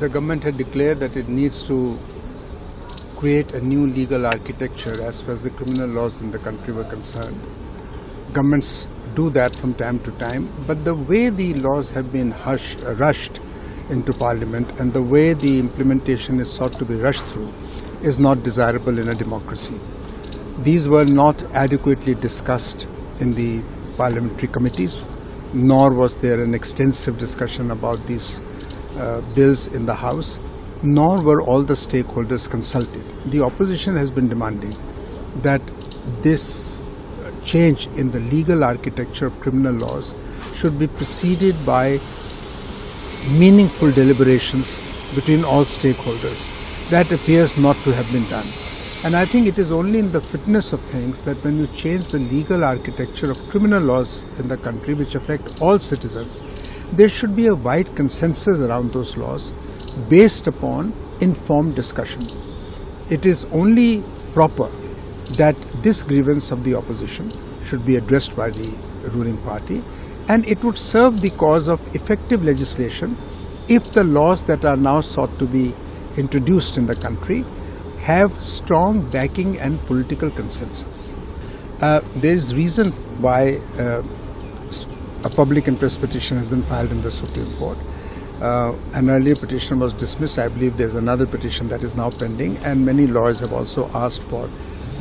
the government had declared that it needs to create a new legal architecture as far as the criminal laws in the country were concerned. Governments do that from time to time, but the way the laws have been rushed into Parliament and the way the implementation is sought to be rushed through is not desirable in a democracy. These were not adequately discussed in the parliamentary committees, nor was there an extensive discussion about these bills in the House, nor were all the stakeholders consulted. The opposition has been demanding that this change in the legal architecture of criminal laws should be preceded by meaningful deliberations between all stakeholders. That appears not to have been done. And I think it is only in the fitness of things that when you change the legal architecture of criminal laws in the country which affect all citizens, there should be a wide consensus around those laws based upon informed discussion. It is only proper that this grievance of the opposition should be addressed by the ruling party, and it would serve the cause of effective legislation if the laws that are now sought to be introduced in the country have strong backing and political consensus. There is reason why a public interest petition has been filed in the Supreme Court. An earlier petition was dismissed. I believe there's another petition that is now pending, and many lawyers have also asked for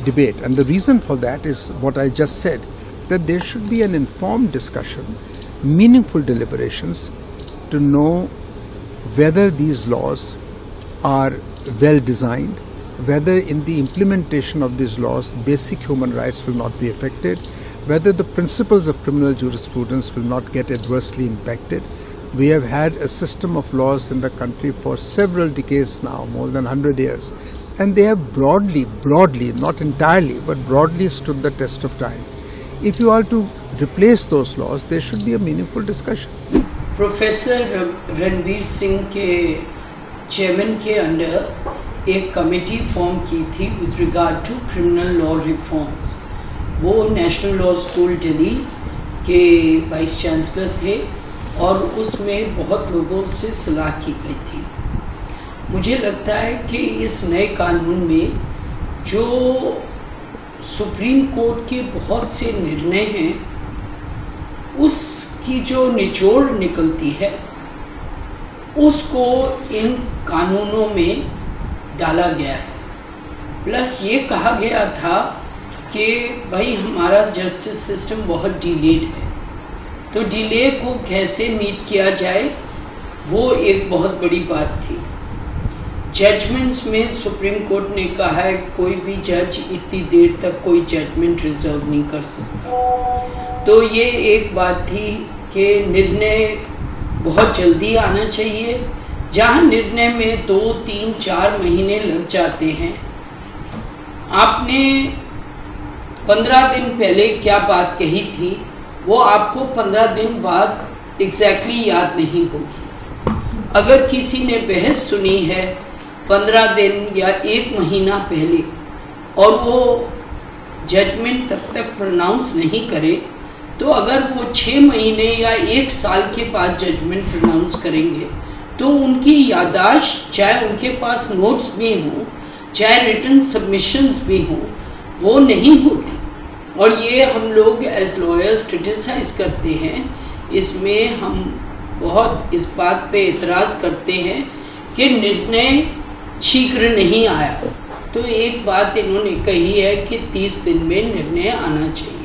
debate. And the reason for that is what I just said, that there should be an informed discussion, meaningful deliberations to know whether these laws are well designed, whether in the implementation of these laws basic human rights will not be affected, whether the principles of criminal jurisprudence will not get adversely impacted. We have had a system of laws in the country for several decades now, more than 100 years, and they have broadly, not entirely, but broadly stood the test of time. If you are to replace those laws, there should be a meaningful discussion. Professor Ranveer Singh के chairman के under एक committee form की थी with regard to criminal law reforms. वो national law school Delhi के vice chancellor थे और उसमें बहुत लोगों से सलाह की गई थी। मुझे लगता है कि इस नए कानून में जो सुप्रीम कोर्ट के बहुत से निर्णय हैं उसकी जो निचोड़ निकलती है उसको इन कानूनों में डाला गया है। प्लस ये कहा गया था कि भाई हमारा जस्टिस सिस्टम बहुत डिलेड है, तो डिले को कैसे मीट किया जाए वो एक बहुत बड़ी बात थी। जजमेंट्स में सुप्रीम कोर्ट ने कहा है कोई भी जज इतनी देर तक कोई जजमेंट रिजर्व नहीं कर सकता। तो ये एक बात थी कि निर्णय बहुत जल्दी आना चाहिए। जहां निर्णय में 2, 3, 4 महीने लग जाते हैं, आपने 15 दिन पहले क्या बात कही थी वो आपको 15 दिन बाद एग्जैक्टली याद नहीं होगी। अगर किसी ने बहस सुनी है 15 दिन या 1 महीना पहले और वो जजमेंट तब तक प्रोनाउंस नहीं करे, तो अगर वो 6 महीने या 1 साल के बाद जजमेंट प्रोनाउंस करेंगे तो उनकी याददाश्त, चाहे उनके पास नोट्स भी हों, चाहे रिटन सबमिशंस भी हों, वो नहीं होती। और ये हम लोग एज लॉयर्स क्रिटिसाइज करते हैं। इसमें हम बहुत इस बात पे एतराज़ करते हैं कि निर्णय शीघ्र नहीं आया। तो एक बात इन्होंने कही है कि 30 दिन में निर्णय आना चाहिए।